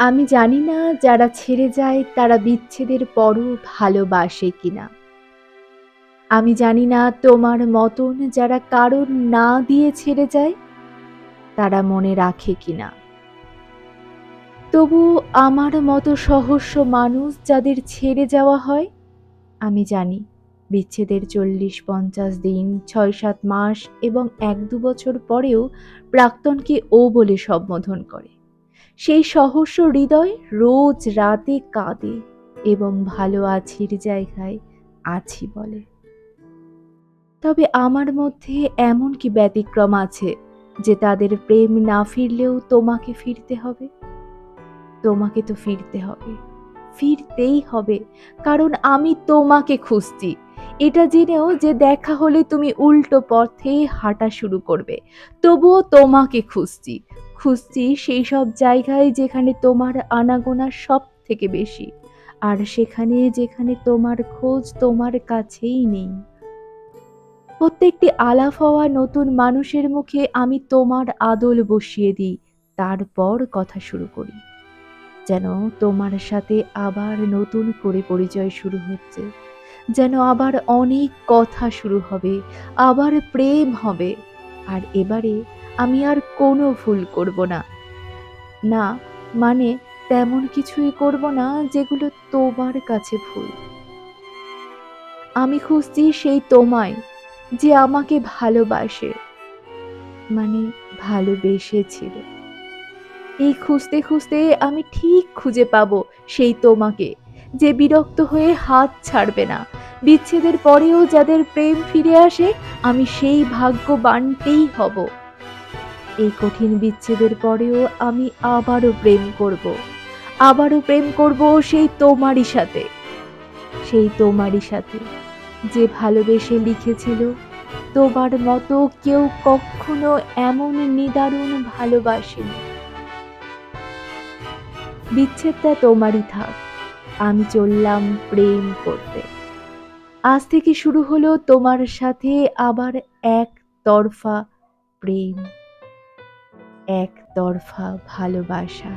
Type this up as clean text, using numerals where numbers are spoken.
আমি জানি না যারা ছেড়ে যায় তারা বিচ্ছেদের পরও ভালোবাসে কিনা। আমি জানি না তোমার মতন যারা কারণ না দিয়ে ছেড়ে যায় তারা মনে রাখে কিনা। তবু আমার মতো সহস্র মানুষ যাদের ছেড়ে যাওয়া হয়, আমি জানি বিচ্ছেদের ৪০-৫০ দিন, ৬-৭ মাস এবং ১-২ বছর পরেও প্রাক্তনকে ও বলে সম্বোধন করে। সেই সহস্র হৃদয় রোজ রাতে কাঁদে এবং ভালো আছির জায়গায় আছি বলে। তবে আমার মধ্যে এমন কি ব্যতিক্রম আছে যে তাদের প্রেম না ফিরলেও তোমাকে ফিরতে হবে? তোমাকে তো ফিরতে হবে, ফিরতেই হবে, কারণ আমি তোমাকে খুঁজছি। এটা জেনেও যে দেখা হলে তুমি উল্টো পথে হাঁটা শুরু করবে, তবুও তোমাকে খুঁজছি। খুঁজছি সেই সব জায়গায় যেখানে তোমার আনাগোনা সব থেকে বেশি, আর সেখানে যেখানে তোমার খোঁজ তোমার কাছেই নেই। প্রত্যেকটি আলাপ হওয়া নতুন মানুষের মুখে আমি তোমার আদল বসিয়ে দিই, তারপর কথা শুরু করি। যেন তোমার সাথে আবার নতুন করে পরিচয় শুরু হচ্ছে, যেন আবার অনেক কথা শুরু হবে, আবার প্রেম হবে। আর এবারে আমি আর কোনো ভুল করব না। না, মানে তেমন কিছুই করব না যেগুলো তোমার কাছে ভুল। আমি খুঁজছি সেই তোমায় যে আমাকে ভালোবাসে, মানে ভালোবেসেছিল। এই খুঁজতে খুঁজতে আমি ঠিক খুঁজে পাবো সেই তোমাকে, যে বিরক্ত হয়ে হাত ছাড়বে না। বিচ্ছেদের পরেও যাদের প্রেম ফিরে আসে, আমি সেই ভাগ্যবানটেই হব। এই কঠিন বিচ্ছেদের পরেও আমি আবারও প্রেম করব সেই তোমারই সাথে, সেই তোমারই সাথে যে ভালোবেসে লিখেছিল, তোমার মতো কেউ কখনো এমন নিদারুণ ভালোবাসেনি। বিচ্ছেদটা তোমারই থাক, আমি চললাম প্রেম করতে। আজ থেকে শুরু হলো তোমার সাথে আবার একতরফা প্রেম, একতরফা ভালোবাসা।